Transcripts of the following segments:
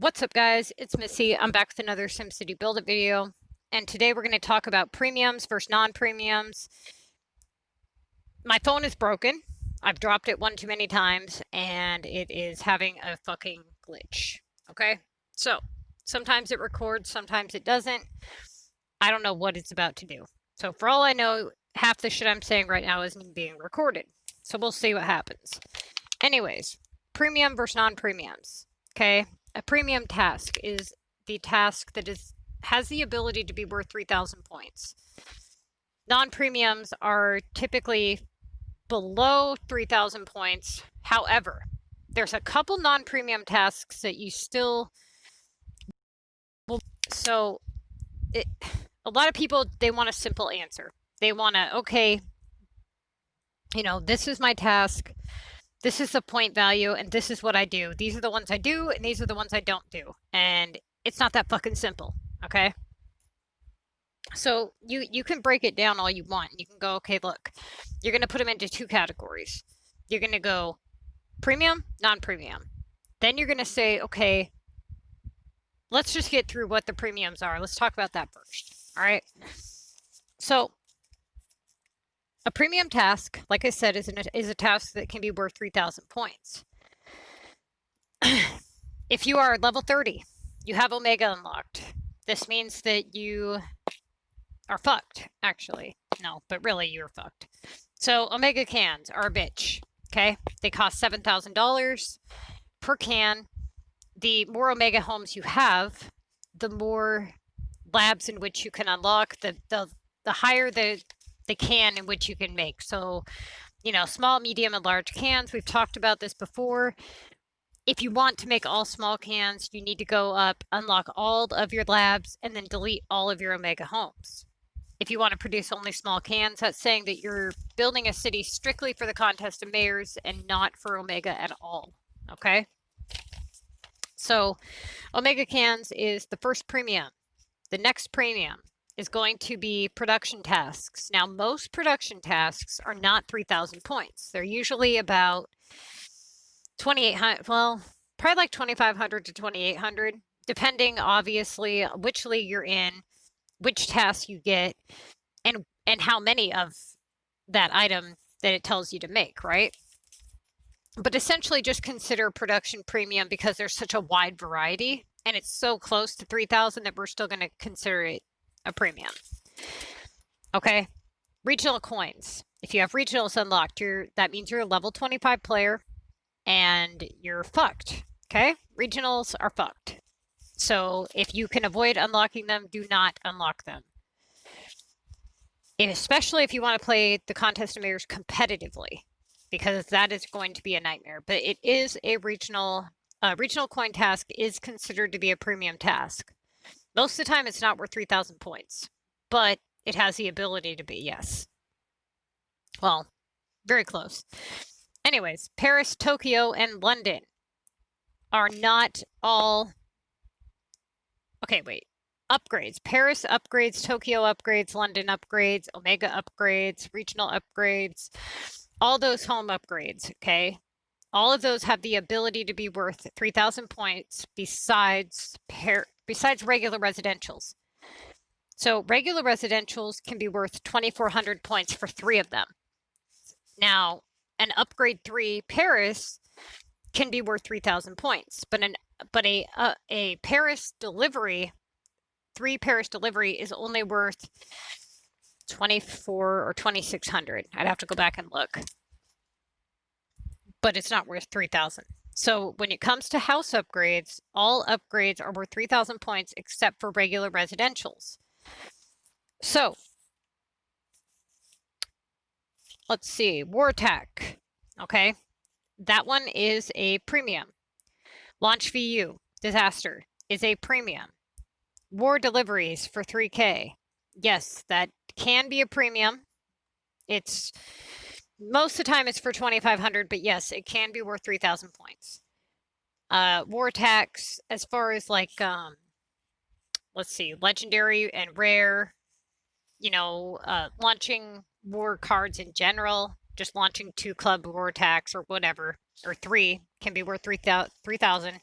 What's up, guys? It's Missy. I'm back with another SimCity Buildit video, and today we're going to talk about premiums versus non-premiums. My phone is broken. I've dropped it one too many times, and it is having a fucking glitch. Okay? So, sometimes it records, sometimes it doesn't. I don't know what it's about to do. So, for all I know, half the shit I'm saying right now isn't being recorded. So, we'll see what happens. Anyways, premium versus non-premiums. Okay? A premium task is the task that has the ability to be worth 3,000 points. Non-premiums are typically below 3,000 points. However, there's a couple non-premium tasks that you still will. So a lot of people, they want a simple answer. They want to, okay, this is my task. This is the point value, and this is what I do. These are the ones I do, and these are the ones I don't do. And it's not that fucking simple, okay? So you can break it down all you want. You can go, okay, look, you're going to put them into two categories. You're going to go premium, non-premium. Then you're going to say, okay, let's just get through what the premiums are. Let's talk about that first, all right? So a premium task, like I said, is a task that can be worth 3,000 points. If you are level 30, you have Omega unlocked. This means that you are fucked, actually. No, but really, you're fucked. So Omega cans are a bitch, okay? They cost $7,000 per can. The more Omega homes you have, the more labs in which you can unlock, the higher the can in which you can make. So, small, medium, and large cans. We've talked about this before. If you want to make all small cans, you need to go up, unlock all of your labs, and then delete all of your Omega homes. If you want to produce only small cans, that's saying that you're building a city strictly for the contest of mayors and not for Omega at all. Okay? So, Omega cans is the first premium. The next premium is going to be production tasks. Now, most production tasks are not 3,000 points. They're usually about 2,800, well, probably like 2,500 to 2,800, depending, obviously, which league you're in, which task you get, and how many of that item that it tells you to make, right? But essentially, just consider production premium because there's such a wide variety, and it's so close to 3,000 that we're still going to consider it a premium. Okay, regional coins. If you have regionals unlocked, that means you're a level 25 player and you're fucked. Okay, regionals are fucked. So if you can avoid unlocking them, do not unlock them. And especially if you want to play the contest of mayors competitively, because that is going to be a nightmare. But it is a regional coin task is considered to be a premium task. Most of the time, it's not worth 3,000 points, but it has the ability to be, yes. Well, very close. Anyways, Paris, Tokyo, and London are not all... Okay, wait. Upgrades. Paris upgrades, Tokyo upgrades, London upgrades, Omega upgrades, regional upgrades, all those home upgrades, okay? All of those have the ability to be worth 3,000 points besides regular residentials. So regular residentials can be worth 2,400 points for 3 of them. Now, an upgrade 3 Paris can be worth 3,000 points, but a Paris delivery, 3 Paris delivery is only worth 2,400 or 2,600. I'd have to go back and look. But it's not worth 3,000. So when it comes to house upgrades, all upgrades are worth 3,000 points except for regular residentials. So let's see, War Attack, okay? That one is a premium. Launch VU, Disaster, is a premium. War Deliveries for 3K. Yes, that can be a premium. It's... Most of the time it's for 2,500, but yes, it can be worth 3,000 points. War attacks, as far as like, let's see, legendary and rare, launching war cards in general, just launching 2 club war attacks or whatever, or 3 can be worth 3,000.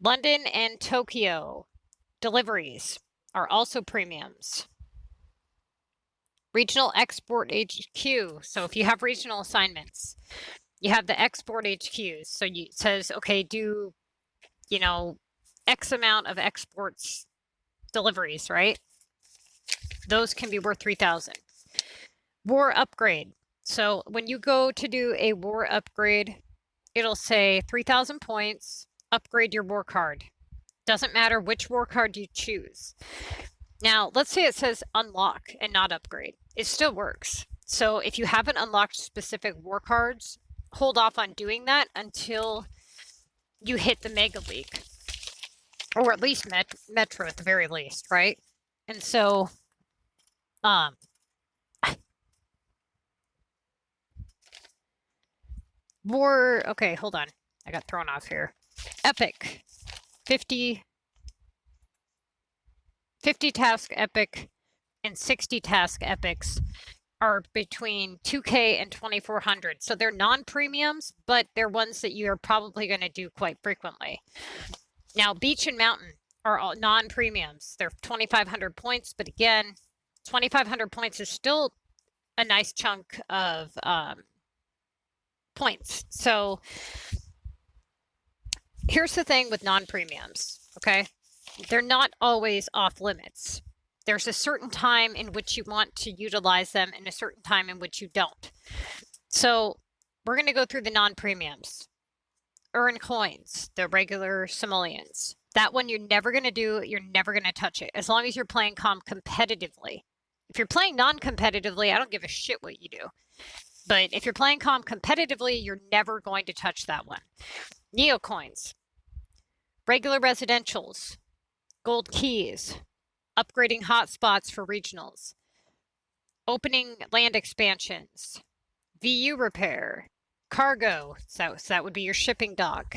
London and Tokyo deliveries are also premiums. Regional export HQ. So if you have regional assignments, you have the export HQs. So it says, okay, do, you know, X amount of exports deliveries, right? Those can be worth 3,000. War upgrade. So when you go to do a war upgrade, it'll say 3,000 points, upgrade your war card. Doesn't matter which war card you choose. Now, let's say it says unlock and not upgrade. It still works. So if you haven't unlocked specific war cards, hold off on doing that until you hit the Mega League. Or at least Metro at the very least, right? And so, okay, hold on. I got thrown off here. Epic. 50 task epic and 60 task epics are between 2K and 2,400. So they're non-premiums, but they're ones that you are probably going to do quite frequently. Now, beach and mountain are all non-premiums. They're 2,500 points, but again, 2,500 points is still a nice chunk of points. So here's the thing with non-premiums, okay? They're not always off limits. There's a certain time in which you want to utilize them and a certain time in which you don't. So we're going to go through the non-premiums. Earn coins, the regular simoleons. That one you're never going to do. You're never going to touch it as long as you're playing competitively. If you're playing non-competitively, I don't give a shit what you do. But if you're playing competitively, you're never going to touch that one. Neocoins, regular residentials, gold keys, upgrading hotspots for regionals, opening land expansions, VU repair, cargo, so that would be your shipping dock,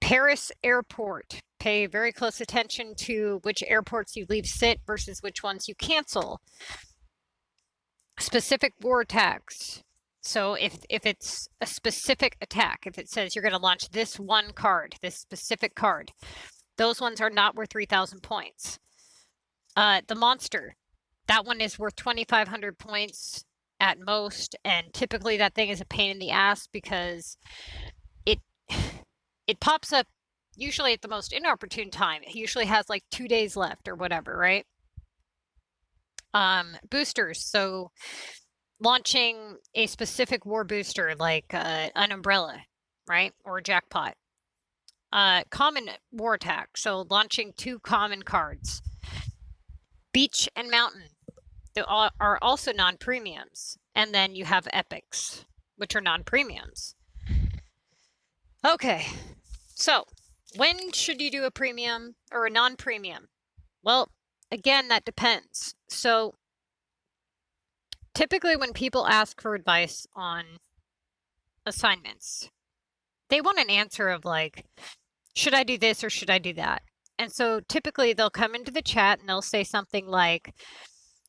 Paris airport, pay very close attention to which airports you leave sit versus which ones you cancel, specific war attacks. So if it's a specific attack, if it says you're going to launch this one card, this specific card, those ones are not worth 3,000 points. The monster, that one is worth 2,500 points at most, and typically that thing is a pain in the ass because it pops up usually at the most inopportune time. It usually has like 2 days left or whatever, right? Boosters, so launching a specific war booster like an umbrella, right? Or a jackpot. Common war attack, so launching 2 common cards. Beach and mountain, they are also non-premiums. And then you have epics, which are non-premiums. Okay, so when should you do a premium or a non-premium? Well, again, that depends. So typically when people ask for advice on assignments, they want an answer of like, should I do this or should I do that? And so typically they'll come into the chat and they'll say something like,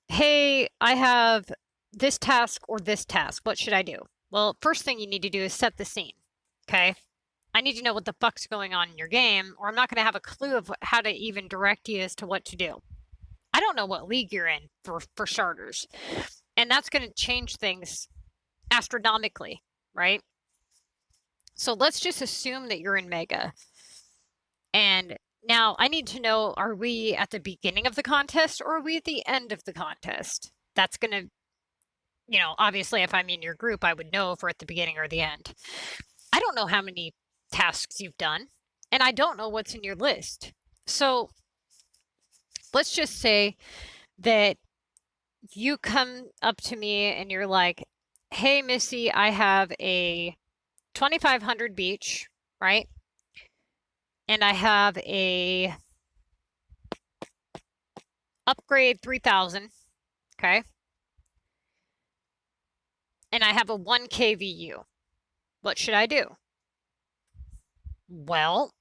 hey, I have this task or this task. What should I do? Well, first thing you need to do is set the scene, okay? I need to know what the fuck's going on in your game, or I'm not going to have a clue of how to even direct you as to what to do. I don't know what league you're in for starters. And that's going to change things astronomically, right? So let's just assume that you're in Mega. And now I need to know, are we at the beginning of the contest or are we at the end of the contest? That's going to, you know, obviously if I'm in your group, I would know if we're at the beginning or the end. I don't know how many tasks you've done, and I don't know what's in your list. So let's just say that you come up to me and you're like, hey, Missy, I have a 2,500 beach, right? And I have a upgrade 3,000, okay? And I have a 1K VU. What should I do? Well,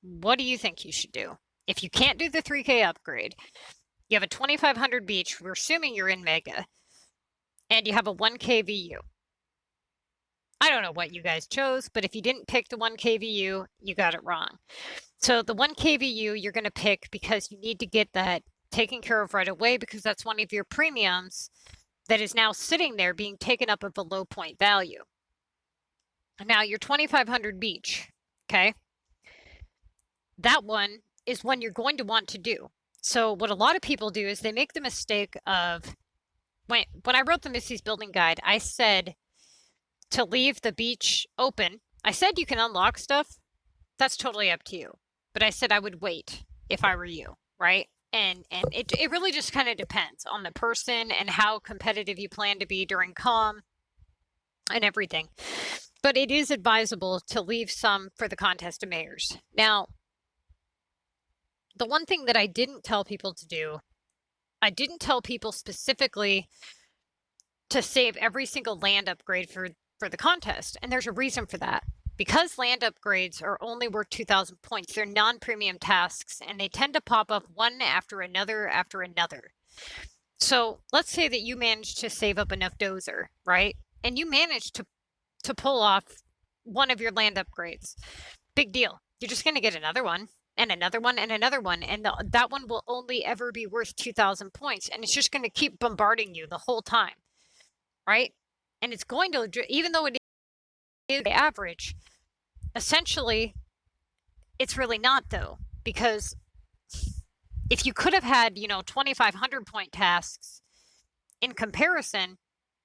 what do you think you should do? If you can't do the 3K upgrade, you have a 2,500 beach, we're assuming you're in Mega, and you have a 1K VU. I don't know what you guys chose, but if you didn't pick the 1 kVU, you got it wrong. So the 1 kVU you're going to pick because you need to get that taken care of right away, because that's one of your premiums that is now sitting there being taken up of a low point value. Now your 2500 beach, okay? That one is one you're going to want to do. So what a lot of people do is they make the mistake of, when I wrote the Missy's Building Guide, I said to leave the beach open. I said you can unlock stuff. That's totally up to you. But I said I would wait if I were you, right? And it really just kind of depends on the person and how competitive you plan to be during comm and everything. But it is advisable to leave some for the contest of mayors. Now, the one thing that I didn't tell people to do, I didn't tell people specifically to save every single land upgrade for the contest. And there's a reason for that. Because land upgrades are only worth 2,000 points, they're non-premium tasks, and they tend to pop up one after another after another. So let's say that you managed to save up enough dozer, right? And you managed to pull off one of your land upgrades. Big deal. You're just going to get another one and another one and another one. And that one will only ever be worth 2,000 points. And it's just going to keep bombarding you the whole time, right? And it's going to, even though it is average, essentially, it's really not, though, because if you could have had, 2,500 point tasks in comparison,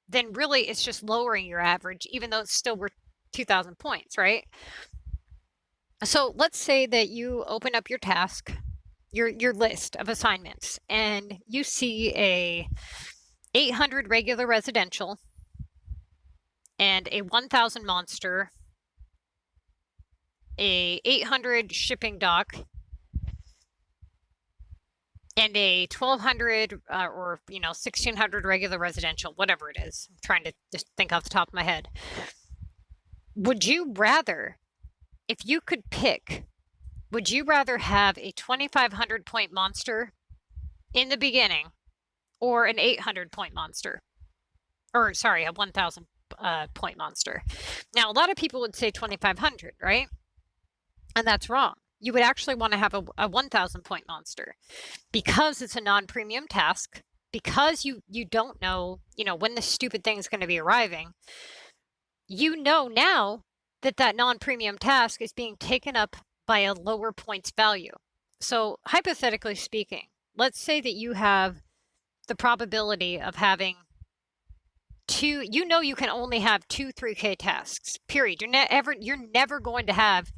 then really it's just lowering your average, even though it's still worth 2,000 points, right? So let's say that you open up your task, your list of assignments, and you see a 800 regular residential and a 1,000 monster, a 800 shipping dock, and a 1,200 or 1,600 regular residential, whatever it is. I'm trying to just think off the top of my head. Would you rather, if you could pick, would you rather have a 2,500 point monster in the beginning or an 800 point monster? Or sorry, a 1,000 point monster. Now, a lot of people would say 2,500, right? And that's wrong. You would actually want to have a 1,000 point monster because it's a non-premium task, because you don't know, when the stupid thing is going to be arriving. You know now that non-premium task is being taken up by a lower points value. So hypothetically speaking, let's say that you have the probability of having two, you can only have 2 3K tasks, period. You're never going to have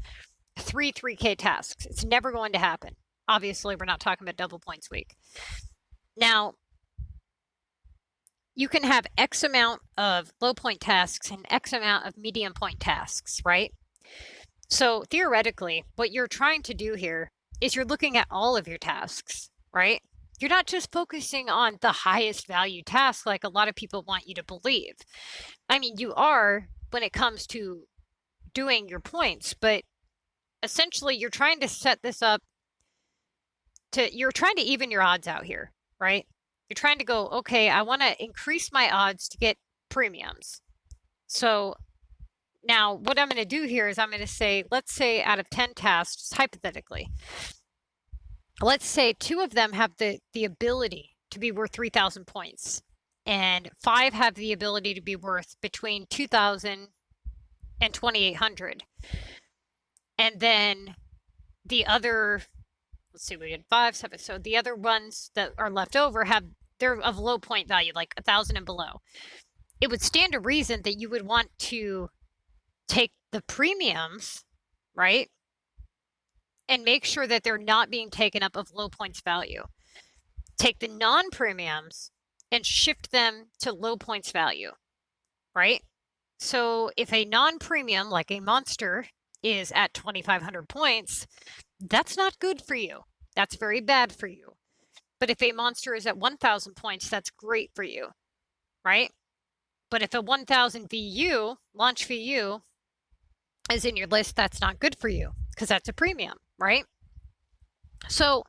3 3K tasks. It's never going to happen. Obviously, we're not talking about double points week. Now, you can have X amount of low point tasks and X amount of medium point tasks, right? So theoretically, what you're trying to do here is you're looking at all of your tasks, right? You're not just focusing on the highest value task like a lot of people want you to believe. I mean, you are when it comes to doing your points, but essentially you're trying to set this up you're trying to even your odds out here, right? You're trying to go, okay, I want to increase my odds to get premiums. So now what I'm going to do here is I'm going to say, let's say out of 10 tasks, hypothetically, let's say 2 of them have the ability to be worth 3,000 points, and 5 have the ability to be worth between 2,000 and 2,800. And then the other, let's see, we had 5, 7. So the other ones that are left over they're of low point value, like 1,000 and below. It would stand to reason that you would want to take the premiums, right? And make sure that they're not being taken up of low points value. Take the non-premiums and shift them to low points value, right? So if a non-premium, like a monster, is at 2,500 points, that's not good for you. That's very bad for you. But if a monster is at 1,000 points, that's great for you, right? But if a 1,000 VU, launch VU, is in your list, that's not good for you because that's a premium, right? So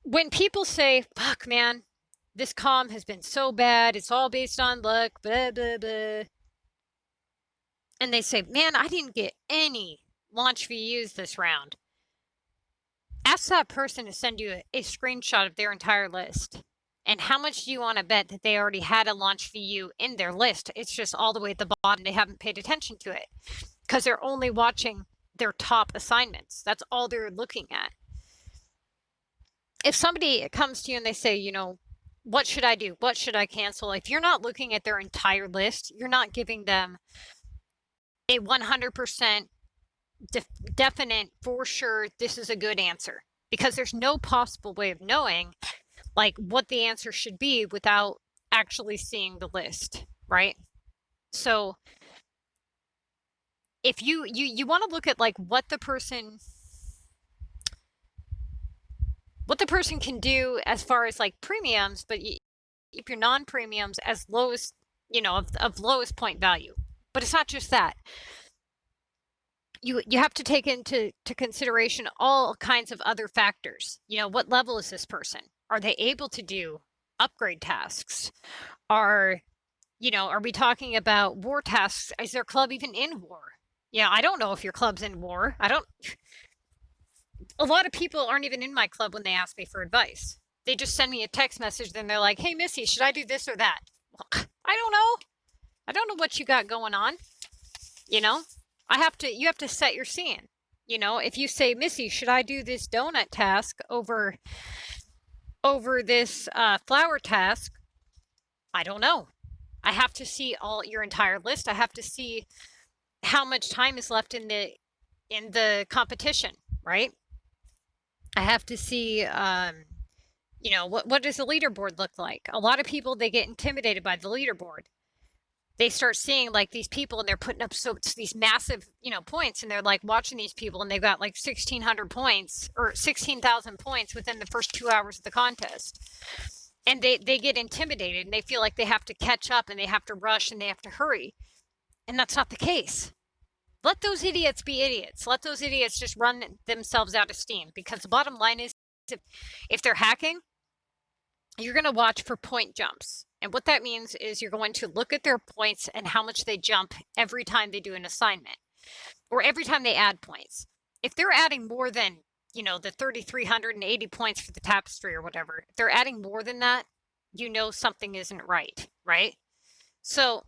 when people say, fuck, man, this comm has been so bad, it's all based on luck, blah, blah, blah. and they say, man, I didn't get any launch views this round. Ask that person to send you a screenshot of their entire list. And how much do you want to bet that they already had a launch VU in their list? It's just all the way at the bottom. They haven't paid attention to it because they're only watching their top assignments. That's all they're looking at. If somebody comes to you and they say, you know, what should I do? What should I cancel? If you're not looking at their entire list, you're not giving them a 100% definite, for sure, this is a good answer, because there's no possible way of knowing like what the answer should be without actually seeing the list, right? So if you want to look at like what the person can do as far as like premiums, but if your non-premiums as lowest, you know, of lowest point value. But it's not just that. You have to take into consideration all kinds of other factors. You know, what level is this person? Are they able to do upgrade tasks? Are we talking about war tasks? Is their club even in war? Yeah, I don't know if your club's in war. A lot of people aren't even in my club when they ask me for advice. They just send me a text message, then they're like, hey, Missy, should I do this or that? Well, I don't know. I don't know what you got going on. You know, you have to set your scene. You know, if you say, Missy, should I do this donut task over this flower task? I don't know. I have to see your entire list. I have to see how much time is left in the competition, right? I have to see, you know, what does the leaderboard look like? A lot of people, they get intimidated by the leaderboard. They start seeing like these people and they're putting up these massive, you know, points, and they're like watching these people and they've got like 1,600 points or 16,000 points within the first 2 hours of the contest. And they get intimidated and they feel like they have to catch up and they have to rush and they have to hurry. And that's not the case. Let those idiots be idiots. Let those idiots just run themselves out of steam, because the bottom line is if they're hacking, you're going to watch for point jumps. And what that means is you're going to look at their points and how much they jump every time they do an assignment or every time they add points. If they're adding more than, you know, the 3,380 points for the tapestry or whatever, if they're adding more than that, you know something isn't right, right? So,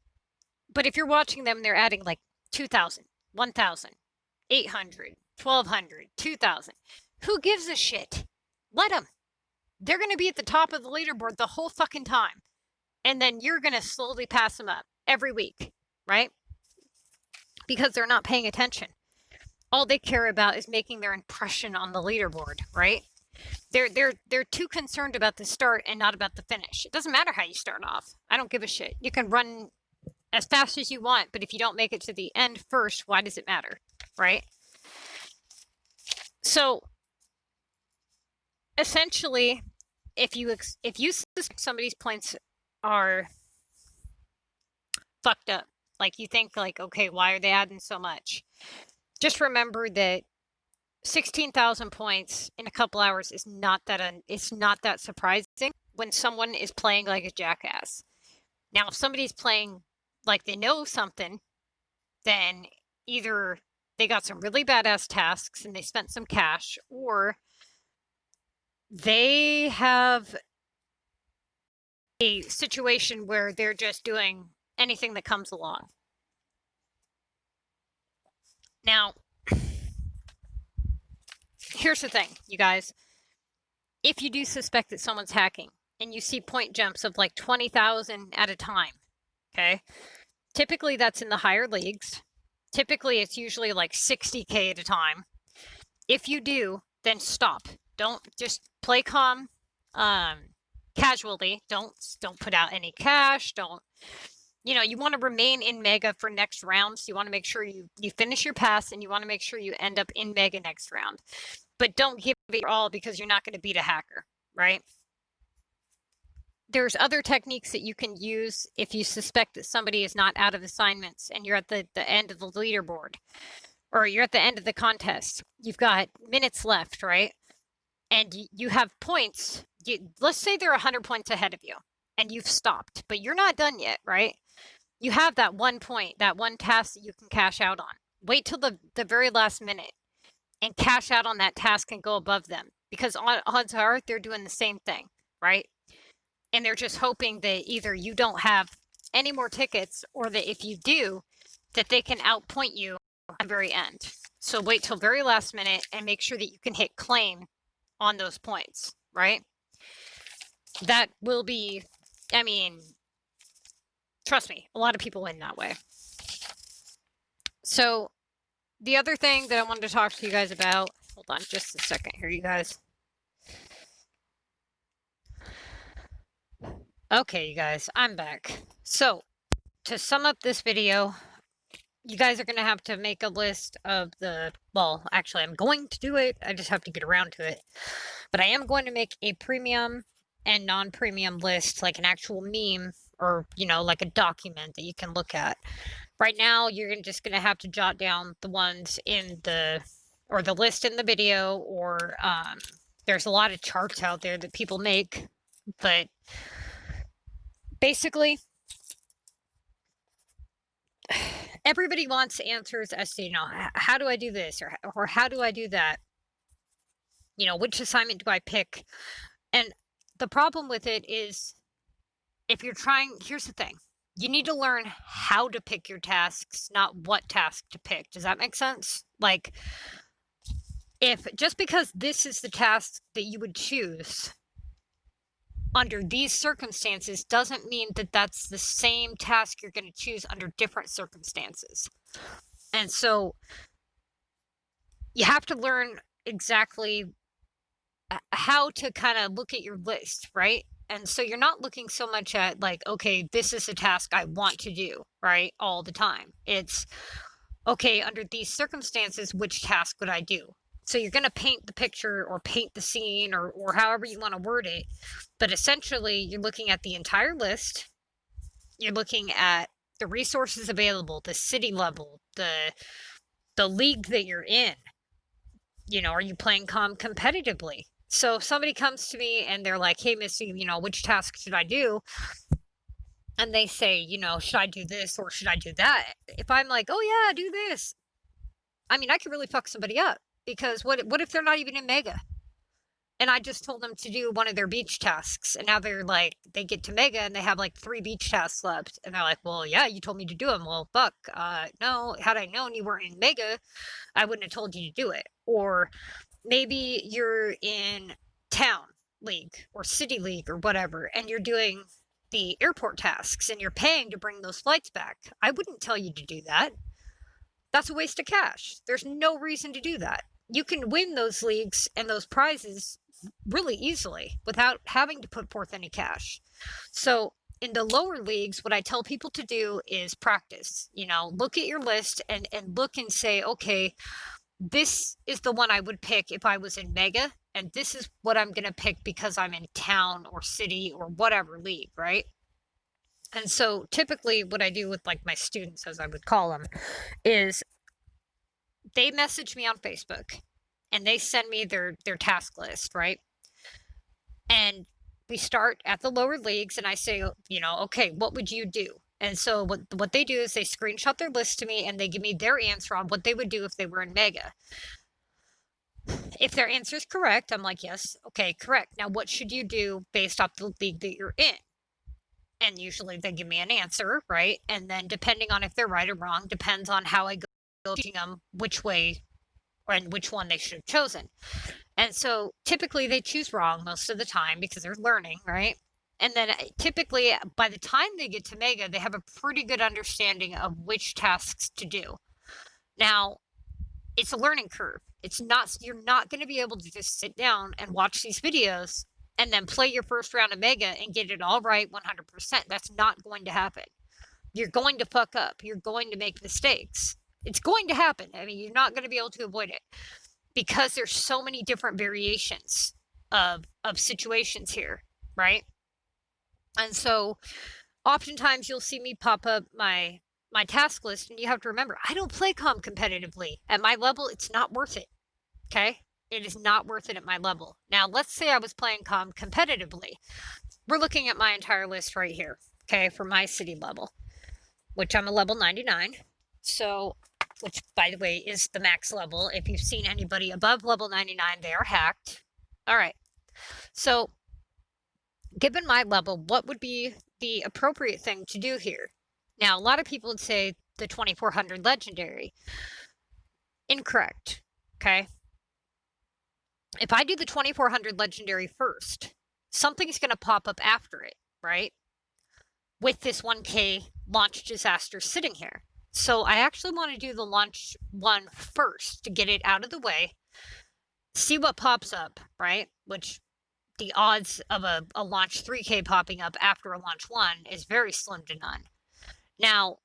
but if you're watching them, they're adding like 2,000, 1,000, 800, 1,200, 2,000. Who gives a shit? Let them. They're going to be at the top of the leaderboard the whole fucking time. And then you're going to slowly pass them up every week, right? Because they're not paying attention. All they care about is making their impression on the leaderboard, right? They're too concerned about the start and not about the finish. It doesn't matter how you start off. I don't give a shit. You can run as fast as you want, but if you don't make it to the end first, why does it matter, right? So essentially, if you suspect somebody's points are fucked up, like you think like, okay, why are they adding so much? Just remember that 16,000 points in a couple hours is not that surprising when someone is playing like a jackass. Now, if somebody's playing like they know something, then either they got some really badass tasks and they spent some cash, or they have a situation where they're just doing anything that comes along. Now, here's the thing, you guys. If you do suspect that someone's hacking and you see point jumps of like 20,000 at a time, okay? Typically that's in the higher leagues. Typically it's usually like 60K at a time. If you do, then stop. Don't just play calm, casually. Don't put out any cash. Don't, you know, you want to remain in Mega for next rounds. You want to make sure you finish your pass, and you want to make sure you end up in Mega next round. But don't give it your all, because you're not going to beat a hacker, right? There's other techniques that you can use if you suspect that somebody is not out of assignments and you're at the end of the leaderboard, or you're at the end of the contest. You've got minutes left, right? And you have points. Let's say they're 100 points ahead of you and you've stopped, but you're not done yet, right? you have that one point, that one task that you can cash out on. Wait till the very last minute and cash out on that task and go above them, because odds are they're doing the same thing, right? And they're just hoping that either you don't have any more tickets, or that if you do, that they can outpoint you at the very end. So wait till very last minute and make sure that you can hit claim on those points, right? That will be, I mean, trust me, a lot of people win that way. So the other thing that I wanted to talk to you guys about, hold on just a second here, you guys. Okay, you guys, I'm back. So to sum up this video, you guys are going to have to make a list of the, well, actually, I'm going to do it. I just have to get around to it. But I am going to make a premium and non-premium list, like an actual meme, or, you know, like a document that you can look at. Right now, you're just going to have to jot down the ones in the, or the list in the video, or there's a lot of charts out there that people make. But basically, everybody wants answers as to, you know, how do I do this, or how do I do that? You know, which assignment do I pick? And the problem with it is, if you're trying, here's the thing. You need to learn how to pick your tasks, not what task to pick. Does that make sense? Like, if just because this is the task that you would choose under these circumstances doesn't mean that that's the same task you're going to choose under different circumstances. And so you have to learn exactly how to kind of look at your list, right? And so you're not looking so much at like, okay, this is a task I want to do, right? All the time. It's, okay, under these circumstances, which task would I do? So you're going to paint the picture, or paint the scene, or however you want to word it. But essentially, you're looking at the entire list. You're looking at the resources available, the city level, the league that you're in. You know, are you playing competitively? So if somebody comes to me and they're like, hey, Missy, you know, which task should I do? And they say, you know, should I do this or should I do that? If I'm like, oh yeah, do this. I mean, I could really fuck somebody up, because what if they're not even in Mega? And I just told them to do one of their beach tasks, and now they're like, they get to Mega and they have like 3 beach tasks left. And they're like, well, yeah, you told me to do them. Well, fuck, no, had I known you weren't in Mega, I wouldn't have told you to do it. Or maybe you're in town league or city league or whatever, and you're doing the airport tasks and you're paying to bring those flights back. I wouldn't tell you to do that. That's a waste of cash. There's no reason to do that. You can win those leagues and those prizes really easily without having to put forth any cash. So in the lower leagues, what I tell people to do is practice. You know, look at your list and look and say, okay, this is the one I would pick if I was in Mega, and this is what I'm going to pick because I'm in town or city or whatever league, right? And so typically what I do with like my students, as I would call them, is they message me on Facebook and they send me their task list, right? And we start at the lower leagues and I say, you know, okay, what would you do? And so what they do is they screenshot their list to me and they give me their answer on what they would do if they were in Mega. If their answer is correct, I'm like, yes, okay, correct. Now, what should you do based off the league that you're in? And usually they give me an answer, right? And then depending on if they're right or wrong, depends on how I go teaching them which way and which one they should have chosen. And so typically they choose wrong most of the time because they're learning, right? And then typically by the time they get to Mega, they have a pretty good understanding of which tasks to do. Now, it's a learning curve. It's not, you're not going to be able to just sit down and watch these videos and then play your first round of Mega and get it all right 100%. That's not going to happen. You're going to fuck up. You're going to make mistakes. It's going to happen. I mean, you're not going to be able to avoid it because there's so many different variations of situations here, right? And so oftentimes you'll see me pop up my task list, and you have to remember, I don't play competitively. At my level, it's not worth it, okay? It is not worth it at my level. Now, let's say I was playing competitively. We're looking at my entire list right here, okay, for my city level. which I'm a level 99. So, which by the way is the max level. If you've seen anybody above level 99, they are hacked. All right. So, given my level, what would be the appropriate thing to do here? Now, a lot of people would say the 2400 legendary. Incorrect. Okay. If I do the 2400 legendary first, something's going to pop up after it, right? With this 1K launch disaster sitting here. So I actually want to do the launch one first to get it out of the way, see what pops up, right? Which the odds of a launch 3K popping up after a launch 1 is very slim to none. Now,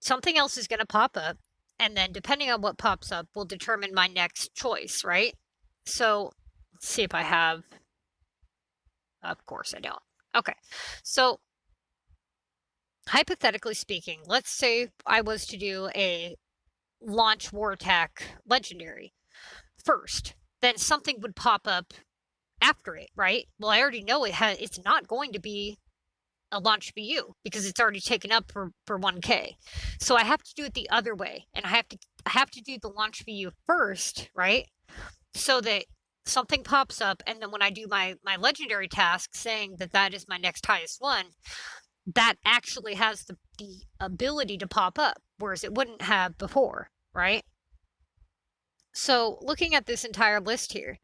something else is going to pop up, and then depending on what pops up will determine my next choice, right? So let's see if I have, of course I don't. Okay, so hypothetically speaking, let's say I was to do a launch war attack legendary first, then something would pop up after it, right? Well, I already know it's not going to be a launch VU because it's already taken up for 1K. So I have to do it the other way, and I have to do the launch VU first, right? So that something pops up, and then when I do my legendary task saying that is my next highest one, that actually has the ability to pop up, whereas it wouldn't have before, right? So looking at this entire list here,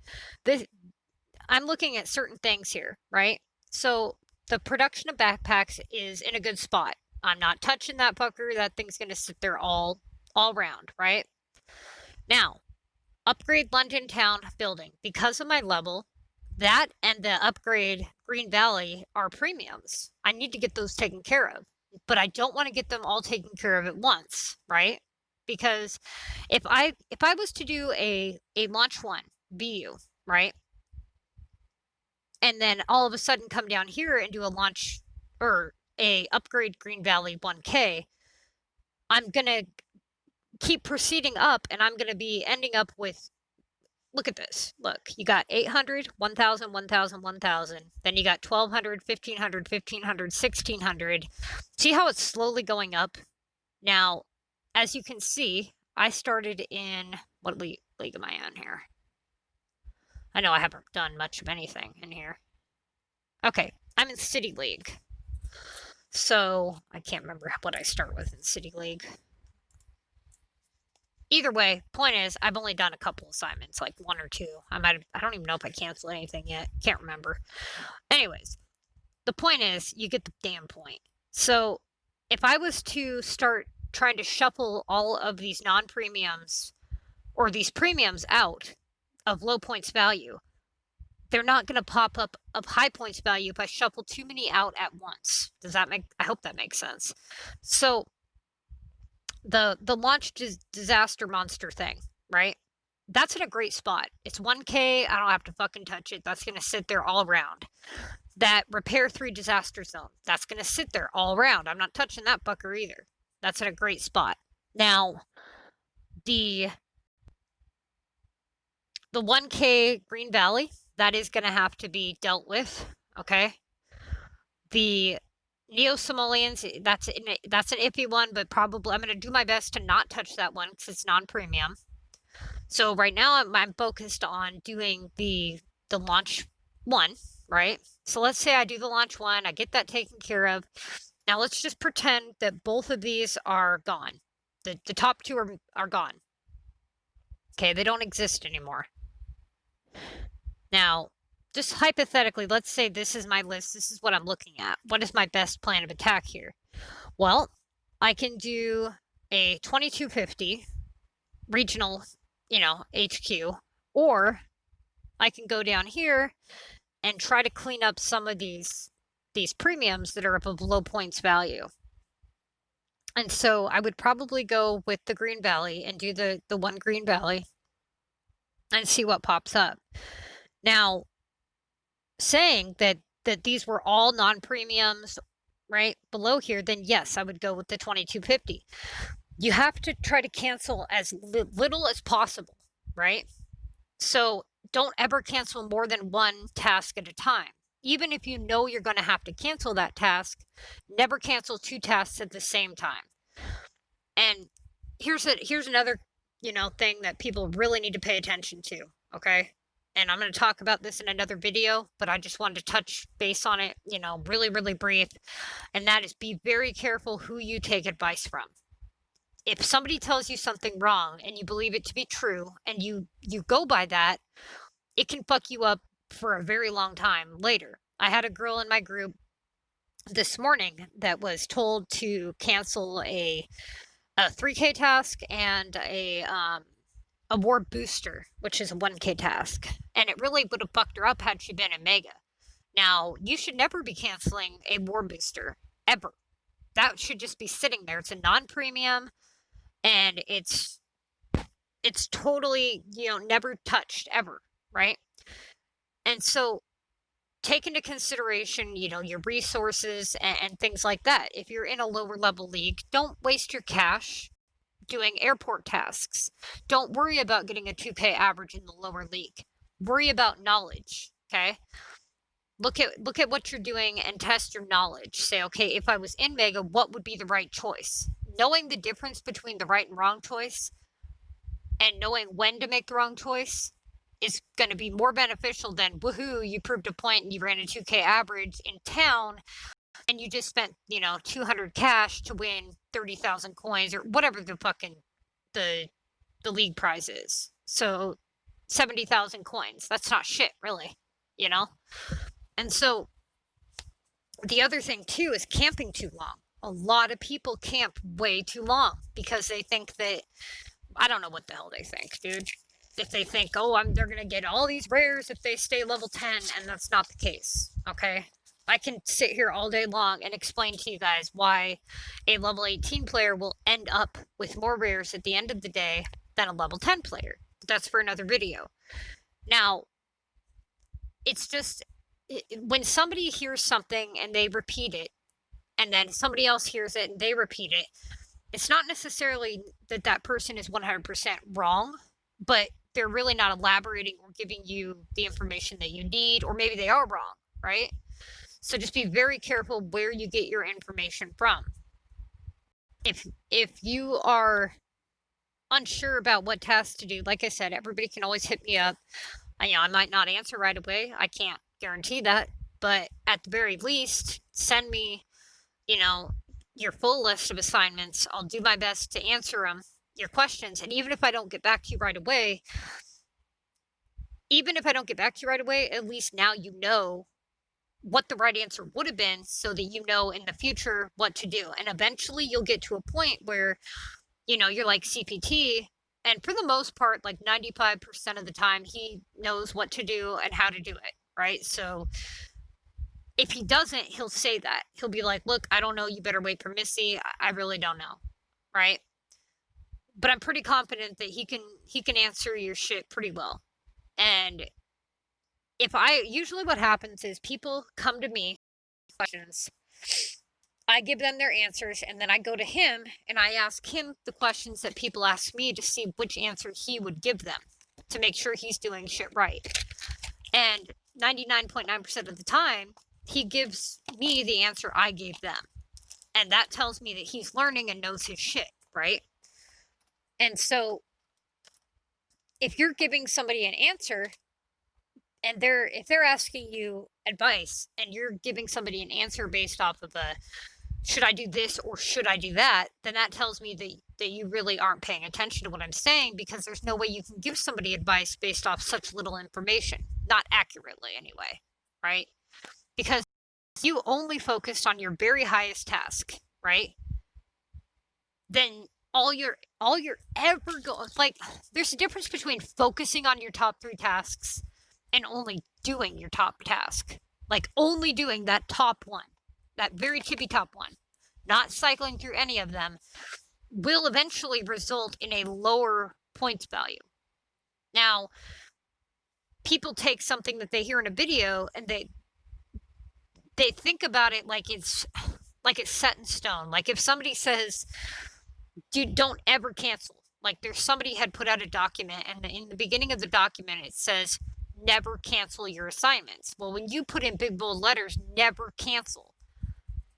I'm looking at certain things here, right? So the production of backpacks is in a good spot. I'm not touching that fucker. That thing's going to sit there all round, right? Now, upgrade London Town building. Because of my level, that and the upgrade Green Valley are premiums. I need to get those taken care of, but I don't want to get them all taken care of at once, right? Because if I was to do a launch 1 VU, right? And then all of a sudden come down here and do a launch or a upgrade Green Valley 1K, I'm going to keep proceeding up, and I'm going to be ending up with, look at this. Look, you got 800, 1000, 1000, 1000. Then you got 1200, 1500, 1500, 1600. See how it's slowly going up? Now, as you can see, I started in, what league am I on here? I know I haven't done much of anything in here. Okay, I'm in City League. So, I can't remember what I start with in City League. Either way, point is, I've only done a couple assignments, like 1 or 2. I don't even know if I canceled anything yet. Can't remember. Anyways, the point is, you get the damn point. So, if I was to start trying to shuffle all of these non-premiums or these premiums out of low points value, they're not going to pop up of high points value if I shuffle too many out at once. Does that make, I hope that makes sense. So the launch disaster monster thing, right? That's in a great spot. It's 1K. I don't have to fucking touch it. That's going to sit there all around. That repair 3 disaster zone, that's going to sit there all around. I'm not touching that fucker either. That's in a great spot. Now, the 1K Green Valley, that is going to have to be dealt with, okay? The Neo-Somalians, that's an iffy one, but probably I'm going to do my best to not touch that one because it's non-premium. So right now I'm focused on doing the launch 1, right? So let's say I do the launch 1, I get that taken care of. Now let's just pretend that both of these are gone. The top 2 are gone. Okay, they don't exist anymore. Now, just hypothetically, let's say this is my list. This is what I'm looking at. What is my best plan of attack here? Well, I can do a 2250 regional, HQ, or I can go down here and try to clean up some of these premiums that are of low points value. And so I would probably go with the Green Valley and do the 1 Green Valley and see what pops up. Now, saying that these were all non-premiums right below here, then yes, I would go with the 2250. You have to try to cancel as little as possible, right? So don't ever cancel more than 1 task at a time. Even if you know you're going to have to cancel that task, never cancel 2 tasks at the same time. And here's another, thing that people really need to pay attention to, okay? And I'm going to talk about this in another video, but I just wanted to touch base on it, really, really brief. And that is, be very careful who you take advice from. If somebody tells you something wrong and you believe it to be true and you go by that, it can fuck you up for a very long time later. I had a girl in my group this morning that was told to cancel a 3K task and a war booster, which is a 1K task. And it really would have fucked her up had she been in Mega. Now, you should never be canceling a war booster, ever. That should just be sitting there. It's a non-premium, and it's totally, never touched, ever, right? And so, take into consideration, your resources and things like that. If you're in a lower level league, don't waste your cash doing airport tasks. Don't worry about getting a 2K average in the lower league. Worry about knowledge, okay? Look at what you're doing and test your knowledge. Say, okay, if I was in Mega, what would be the right choice? Knowing the difference between the right and wrong choice and knowing when to make the wrong choice is going to be more beneficial than, woohoo, you proved a point and you ran a 2K average in town and you just spent, 200 cash to win 30,000 coins or whatever the fucking the league prize is. So 70,000 coins. That's not shit, really, And so the other thing too is camping too long. A lot of people camp way too long because they think that, I don't know what the hell they think, dude. If they think, oh, they're going to get all these rares if they stay level 10, and that's not the case, okay? I can sit here all day long and explain to you guys why a level 18 player will end up with more rares at the end of the day than a level 10 player. But that's for another video. Now, it's just, when somebody hears something and they repeat it, and then somebody else hears it and they repeat it, it's not necessarily that that person is 100% wrong, but they're really not elaborating or giving you the information that you need, or maybe they are wrong, right? So just be very careful where you get your information from. If you are unsure about what tasks to do, like I said, everybody can always hit me up. I might not answer right away. I can't guarantee that, but at the very least, send me, your full list of assignments. I'll do my best to answer them, your questions. And even if I don't get back to you right away, at least now you know what the right answer would have been, so that you know in the future what to do. And eventually you'll get to a point where, you're like CPT, and for the most part, like 95% of the time, he knows what to do and how to do it, right? So if he doesn't, he'll say that. He'll be like, look, I don't know, you better wait for Missy. I really don't know, right? But I'm pretty confident that he can answer your shit pretty well. And usually what happens is people come to me with questions, I give them their answers, and then I go to him and I ask him the questions that people ask me to see which answer he would give them to make sure he's doing shit right. And 99.9% of the time, he gives me the answer I gave them. And that tells me that he's learning and knows his shit, right? And so if you're giving somebody an answer and if they're asking you advice and you're giving somebody an answer based off of should I do this or should I do that, then that tells me that you really aren't paying attention to what I'm saying, because there's no way you can give somebody advice based off such little information. Not accurately anyway, right? Because you only focused on your very highest task, right? Then all you're ever going, like, there's a difference between focusing on your top 3 tasks and only doing your top task. Like, only doing that top one, that very tippy top one, not cycling through any of them, will eventually result in a lower points value. Now, people take something that they hear in a video and they think about it like it's set in stone. Like, if somebody says, dude, don't ever cancel. Like, somebody had put out a document, and in the beginning of the document, it says, never cancel your assignments. Well, when you put in big bold letters, never cancel,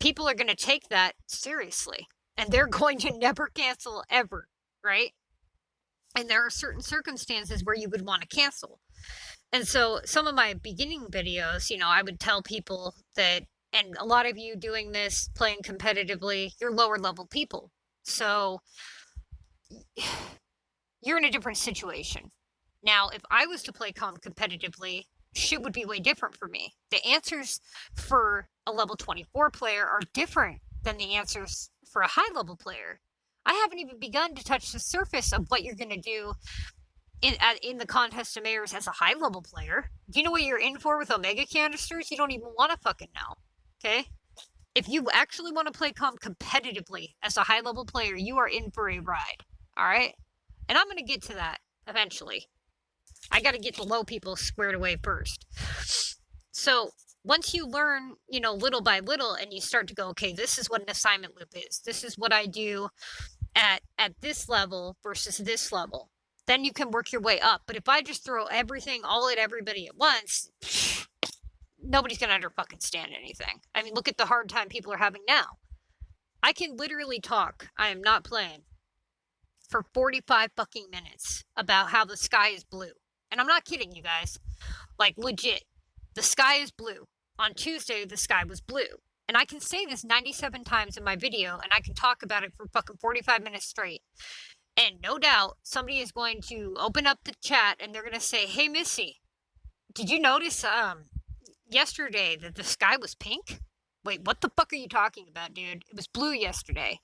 people are going to take that seriously. and they're going to never cancel ever, right? And there are certain circumstances where you would want to cancel. And so some of my beginning videos, you know, I would tell people that, and a lot of you doing this, playing competitively, you're lower level people. So you're in a different situation. Now, if I was to play competitively, shit would be way different for me. The answers for a level 24 player are different than the answers for a high level player. I haven't even begun to touch the surface of what you're going to do in the contest of mayors as a high level player. Do you know what you're in for with Omega canisters? You don't even want to fucking know. Okay? If you actually want to play competitively as a high level player, you are in for a ride. Alright? And I'm going to get to that eventually. I got to get the low people squared away first. So once you learn, you know, little by little, and you start to go, okay, this is what an assignment loop is. This is what I do at this level versus this level. Then you can work your way up. But if I just throw everything all at everybody at once, nobody's going to under-fucking stand anything. I mean, look at the hard time people are having now. I can literally talk, I am not playing, for 45 fucking minutes about how the sky is blue. And I'm not kidding, you guys. Like, legit. The sky is blue. On Tuesday, the sky was blue. And I can say this 97 times in my video, and I can talk about it for fucking 45 minutes straight. And no doubt, somebody is going to open up the chat, and they're going to say, hey, Missy, did you notice yesterday that the sky was pink? Wait, what the fuck are you talking about, dude? It was blue yesterday.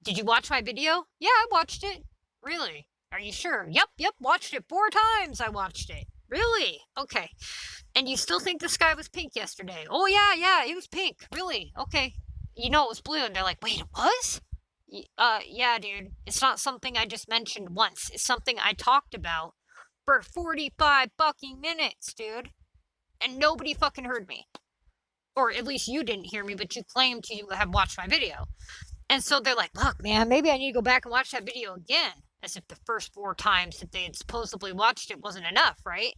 Did you watch my video? Yeah, I watched it. Really? Are you sure? Yep, watched it 4 times. I watched it. Really? Okay. And you still think the sky was pink yesterday? Oh, yeah, it was pink. Really? Okay. You know it was blue. And they're like, wait, it was? Yeah, dude. It's not something I just mentioned once. It's something I talked about for 45 fucking minutes, dude. And nobody fucking heard me. Or at least you didn't hear me, but you claimed to have watched my video. And so they're like, look, man, maybe I need to go back and watch that video again. As if the first 4 times that they had supposedly watched it wasn't enough, right?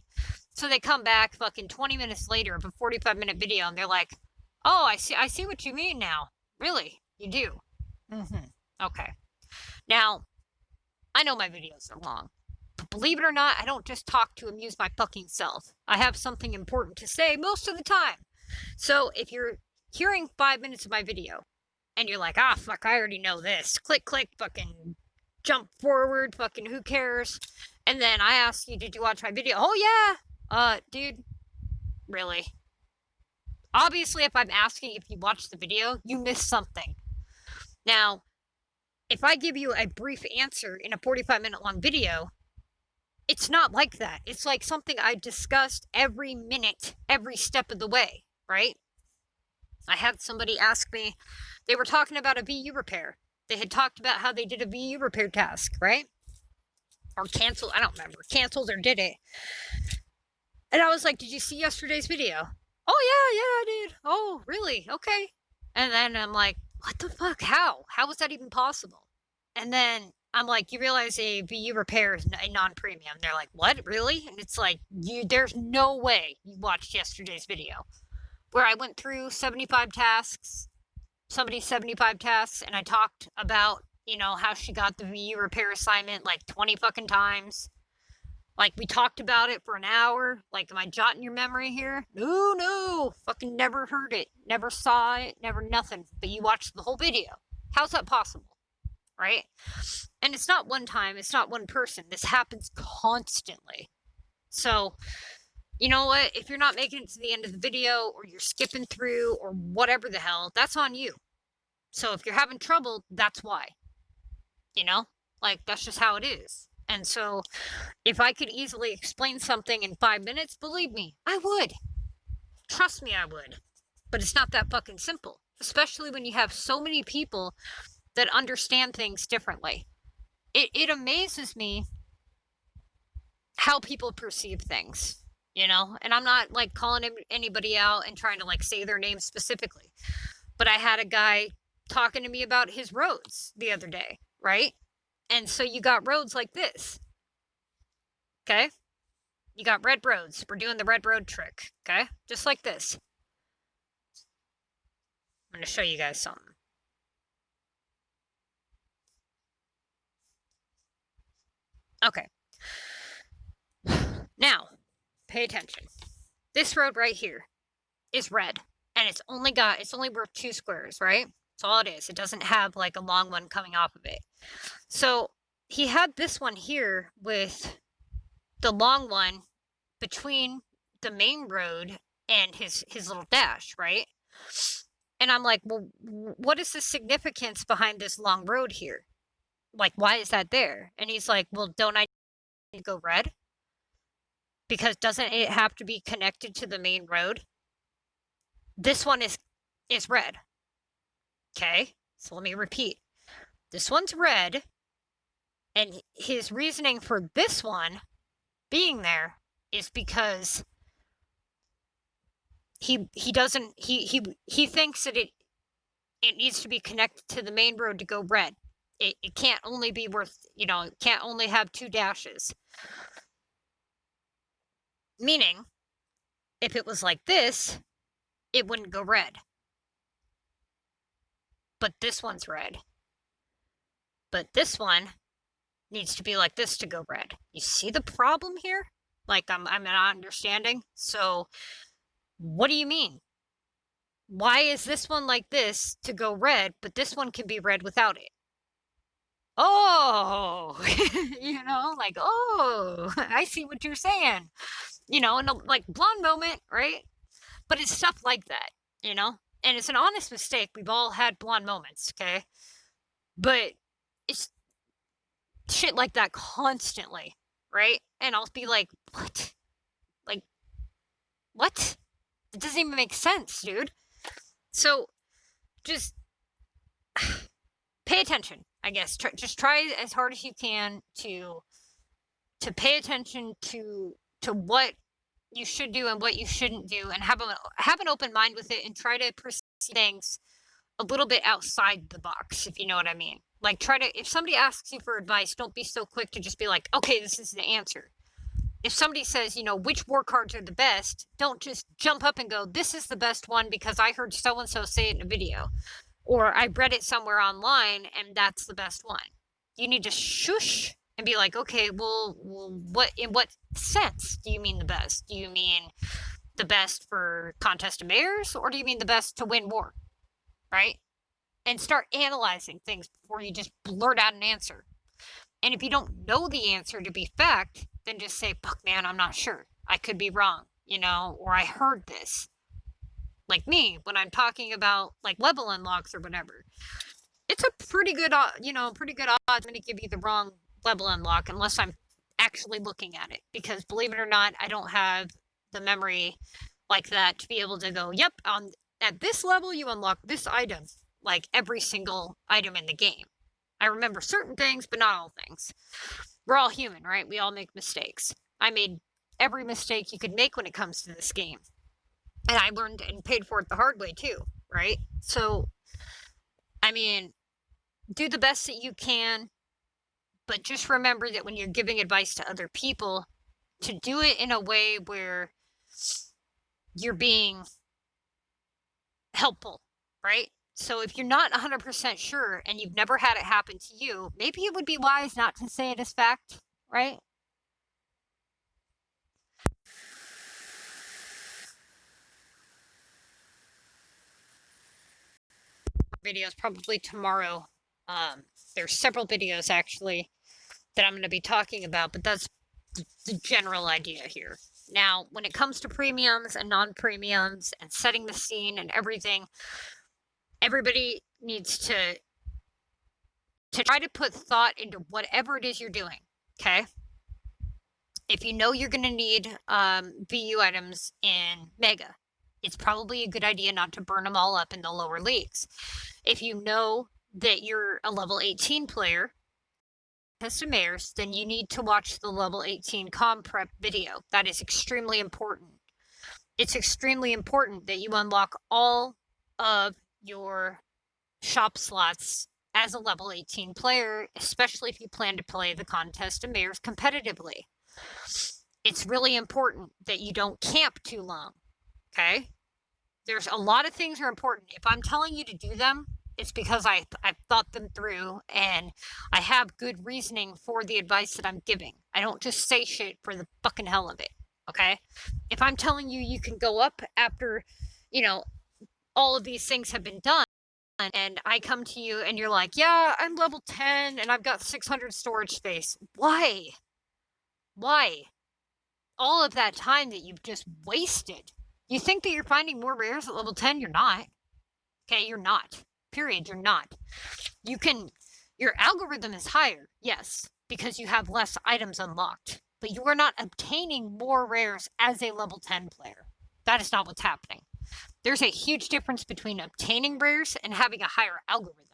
So they come back fucking 20 minutes later of a 45-minute video, and they're like, oh, I see what you mean now. Really? You do? Okay. Now, I know my videos are long. But believe it or not, I don't just talk to amuse my fucking self. I have something important to say most of the time. So if you're hearing 5 minutes of my video, and you're like, fuck, I already know this. Click, fucking jump forward, fucking who cares? And then I ask you, did you watch my video? Oh, yeah. Dude, really? Obviously, if I'm asking if you watched the video, you missed something. Now, if I give you a brief answer in a 45-minute long video, it's not like that. It's like something I discussed every minute, every step of the way, right? I had somebody ask me, they were talking about a VU repair. They had talked about how they did a VU repair task, right? Or canceled, I don't remember. Canceled or did it. And I was like, did you see yesterday's video? Oh, yeah, I did. Oh, really? Okay. And then I'm like, what the fuck? How? How was that even possible? And then I'm like, you realize a VU repair is a non-premium. They're like, what? Really? And it's like, there's no way you watched yesterday's video. Where I went through 75 tasks, somebody's 75 tasks, and I talked about, you know, how she got the VU repair assignment like 20 fucking times. Like, we talked about it for an hour. Like, am I jotting your memory here? No. Fucking never heard it. Never saw it. Never nothing. But you watched the whole video. How's that possible? Right? And it's not one time. It's not one person. This happens constantly. So, you know what? If you're not making it to the end of the video, or you're skipping through, or whatever the hell, that's on you. So if you're having trouble, that's why. You know? Like, that's just how it is. And so, if I could easily explain something in 5 minutes, believe me, I would. Trust me, I would. But it's not that fucking simple. Especially when you have so many people that understand things differently. It amazes me how people perceive things. You know, and I'm not like calling anybody out and trying to like say their name specifically. But I had a guy talking to me about his roads the other day, right? And so you got roads like this. Okay? You got red roads. We're doing the red road trick. Okay? Just like this. I'm going to show you guys something. Okay. Now, pay attention. This road right here is red, and it's only worth 2 squares, right? That's all it is. It doesn't have like a long one coming off of it. So he had this one here with the long one between the main road and his little dash, right? And I'm like, well, what is the significance behind this long road here? Like, why is that there? And he's like, well, don't I need to go red? Because doesn't it have to be connected to the main road? This one is red. Okay, so let me repeat. This one's red, and his reasoning for this one being there is because he thinks that it needs to be connected to the main road to go red. It can't only be worth, it can't only have 2 dashes. Meaning, if it was like this, it wouldn't go red. But this one's red. But this one needs to be like this to go red. You see the problem here? Like, I'm not understanding. So, what do you mean? Why is this one like this to go red, but this one can be red without it? Oh, like, oh, I see what you're saying. In a like blonde moment, right? But it's stuff like that, and it's an honest mistake. We've all had blonde moments, okay? But it's shit like that constantly, right? And I'll be like, what? Like, what? It doesn't even make sense, dude. So, just pay attention, I guess. Just try as hard as you can to pay attention to what you should do and what you shouldn't do, and have an open mind with it, and try to perceive things a little bit outside the box, if you know what I mean. Like, if somebody asks you for advice, don't be so quick to just be like, okay, this is the answer. If somebody says, which war cards are the best, don't just jump up and go, this is the best one because I heard so-and-so say it in a video, or I read it somewhere online and that's the best one. You need to shush and be like, okay, well, in what sense do you mean the best? Do you mean the best for Contest of Mayors, or do you mean the best to win war? Right? And start analyzing things before you just blurt out an answer. And if you don't know the answer to be fact, then just say, fuck, man, I'm not sure. I could be wrong, or I heard this. Like me, when I'm talking about like level unlocks or whatever, it's a pretty good odds I'm going to give you the wrong level unlock unless I'm actually looking at it. Because believe it or not, I don't have the memory like that to be able to go, yep, at this level you unlock this item, like every single item in the game. I remember certain things, but not all things. We're all human, right? We all make mistakes. I made every mistake you could make when it comes to this game. And I learned and paid for it the hard way too, right? So, I mean, do the best that you can, but just remember that when you're giving advice to other people, to do it in a way where you're being helpful, right? So if you're not 100% sure and you've never had it happen to you, maybe it would be wise not to say it as fact, right? Videos probably tomorrow. There's several videos actually that I'm going to be talking about, but that's the general idea here. Now, when it comes to premiums and non-premiums and setting the scene and everything, everybody needs to try to put thought into whatever it is you're doing, okay? If you know you're going to need VU items in Mega, it's probably a good idea not to burn them all up in the lower leagues. If you know that you're a level 18 player, Contest Mayors, then you need to watch the level 18 com prep video. That is extremely important. It's extremely important that you unlock all of your shop slots as a level 18 player, especially if you plan to play the Contest of Mayors competitively. It's really important that you don't camp too long, okay? There's a lot of things are important. If I'm telling you to do them, It's because I've thought them through and I have good reasoning for the advice that I'm giving. I don't just say shit for the fucking hell of it, okay? If I'm telling you you can go up after, you know, all of these things have been done, and I come to you and you're like, yeah, I'm level 10 and I've got 600 storage space. Why? Why? All of that time that you've just wasted. You think that you're finding more rares at level 10? You're not. Okay, you're not. Period, you're not. Your algorithm is higher, yes, because you have less items unlocked, but you are not obtaining more rares as a level 10 player. That is not what's happening. There's a huge difference between obtaining rares and having a higher algorithm.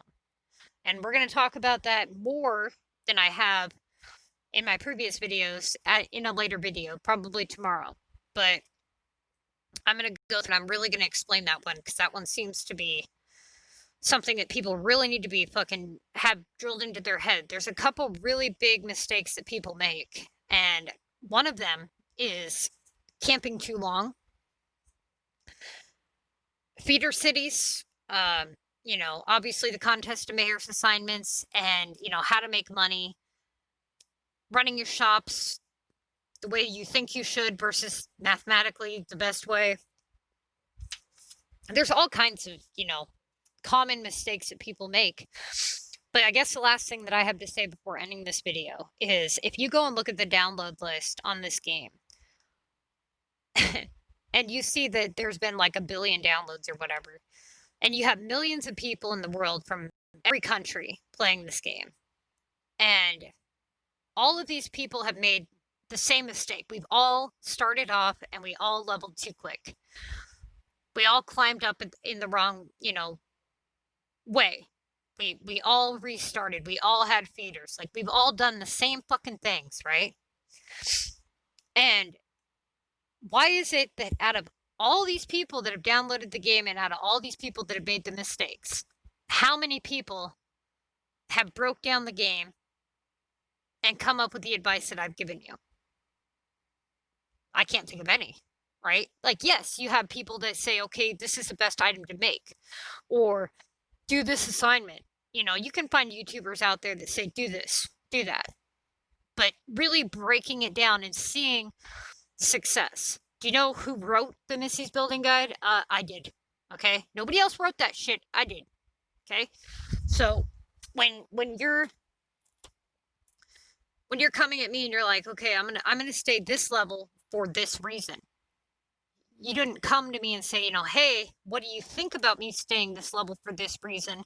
And we're going to talk about that more than I have in my previous videos in a later video, probably tomorrow. But I'm going to go through and I'm really going to explain that one because that one seems to be something that people really need to be fucking have drilled into their head. There's a couple really big mistakes that people make, and one of them is camping too long. Feeder cities, you know, obviously the contest of mayor's assignments and, you know, how to make money, running your shops the way you think you should versus mathematically the best way. There's all kinds of, you know, common mistakes that people make. But I guess the last thing that I have to say before ending this video is if you go and look at the download list on this game and you see that there's been like 1 billion downloads or whatever, and you have millions of people in the world from every country playing this game, and all of these people have made the same mistake. We've all started off and we all leveled too quick. We all climbed up in the wrong, you know, way. We all restarted. We all had feeders. Like, we've all done the same fucking things, right? And why is it that out of all these people that have downloaded the game and out of all these people that have made the mistakes, how many people have broke down the game and come up with the advice that I've given you? I can't think of any, right? Like, yes, you have people that say, okay, this is the best item to make, or do this assignment. You know, you can find YouTubers out there that say, do this, do that. But really breaking it down and seeing success. Do you know who wrote the Missy's Building Guide? I did. Okay? Nobody else wrote that shit. I did. Okay? So when you're coming at me and you're like, okay, I'm gonna stay this level for this reason. You didn't come to me and say, you know, hey, what do you think about me staying this level for this reason?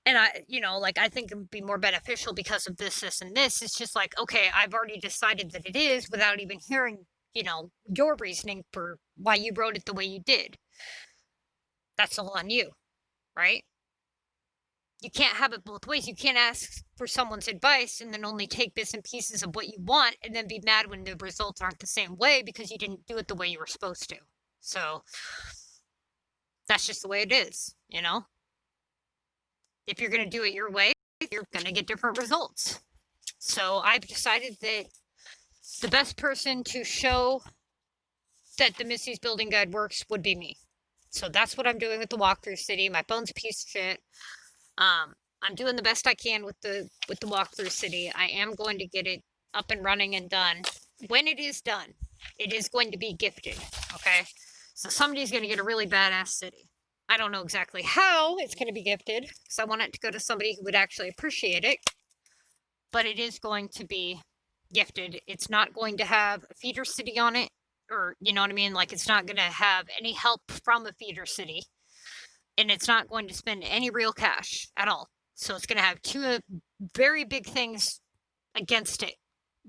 And I, you know, like, I think it would be more beneficial because of this, this, and this. It's just like, okay, I've already decided that it is without even hearing, you know, your reasoning for why you wrote it the way you did. That's all on you, right? You can't have it both ways. You can't ask for someone's advice and then only take bits and pieces of what you want and then be mad when the results aren't the same way because you didn't do it the way you were supposed to. So that's just the way it is, you know? If you're going to do it your way, you're going to get different results. So I've decided that the best person to show that the Missy's Building Guide works would be me. So that's what I'm doing with the walkthrough city. My phone's a piece of shit. I'm doing the best I can with the walkthrough city. I am going to get it up and running and done. When it is done, it is going to be gifted, okay? So somebody's going to get a really badass city. I don't know exactly how it's going to be gifted, because I want it to go to somebody who would actually appreciate it, but it is going to be gifted. It's not going to have a feeder city on it, or, you know what I mean? Like, it's not going to have any help from a feeder city. And it's not going to spend any real cash at all. So it's going to have two very big things against it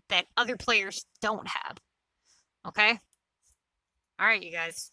that other players don't have. Okay? All right, you guys.